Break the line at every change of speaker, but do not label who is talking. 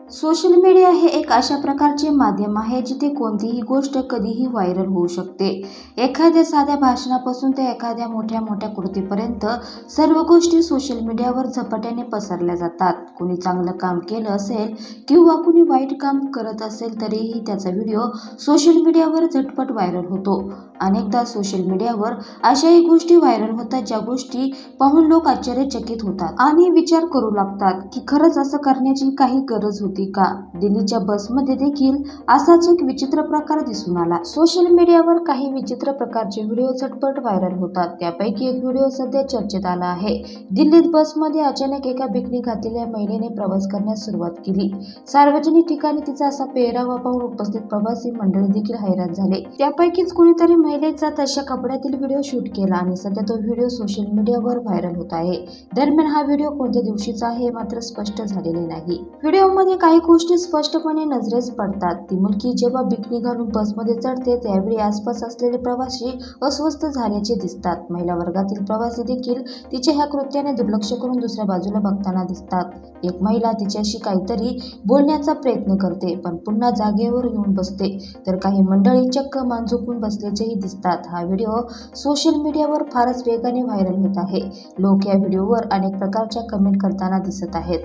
Social media हे एक अशा प्रकारचे माध्यम आहे जिथे कोणतीही गोष्ट कधीही व्हायरल होऊ शकते। एखाद्या साध्या भाषणापासून ते एखाद्या मोठ्या कृतीपर्यंत सर्व गोष्टी सोशल मीडियावर झपाट्याने पसरल्या जातात। कुणी चांगलं काम केलं असेल किंवा कुणी वाईट काम करत असेल तरीही त्याचा व्हिडिओ सोशल मीडियावर झटपट व्हायरल होतो। अनेकदा सोशल मीडियावर अशाही गोष्टी व्हायरल होतात ज्या गोष्टी पाहून लोक आश्चर्यचकित होतात आणि विचार करू लागतात की खरंच असं करण्याची काही गरज होती का। दिल्लीच्या बसमध्ये देखील असाच एक विचित्र प्रकार दिसून आला। सोशल मीडियावर काही विचित्र प्रकारचे व्हिडिओ झटपट व्हायरल होतात। त्यापैकी एक व्हिडिओ सध्या चर्चेत आला आहे। दिल्लीत बसमध्ये अचानक एका बिकनी घातलेल्या महिलेने प्रवास करण्यास सुरुवात केली। सार्वजनिक ठिकाणी तिचा असा पेहराव पाहून उपस्थित प्रवासी मंडळी देखील हैराण झाले। त्यापैकीच कोणीतरी महिलेचा तशा कपड्यातील व्हिडिओ शूट केला आणि सध्या तो व्हिडिओ सोशल मीडियावर व्हायरल होत आहे। दरम्यान हा व्हिडिओ कोणत्या दिवशीचा आहे मात्र स्पष्ट झालेले नाही। व्हिडिओमध्ये काही गोष्टी स्पष्टपणे नजरेस पडतात। ती मुलगी जेव्हा बिकनी घालून बसमध्ये चढते त्यावेळी आसपास असलेले प्रवासी अस्वस्थ झाल्याचे दिसतात। महिला वर्गातील प्रवासी देखील तिच्या ह्या कृत्याने दुर्लक्ष करून दुसऱ्या बाजूला बघताना दिसतात। एक महिला तिच्याशी काहीतरी बोलण्याचा प्रयत्न करते पण पुन्हा जागेवर येऊन बसते, तर काही मंडळी चक्क मान झुकून बसल्याचेही दिसतात। हा व्हिडिओ सोशल मीडियावर फारच वेगाने व्हायरल होत आहे। लोक या व्हिडिओवर अनेक प्रकारच्या कमेंट करताना दिसत आहेत।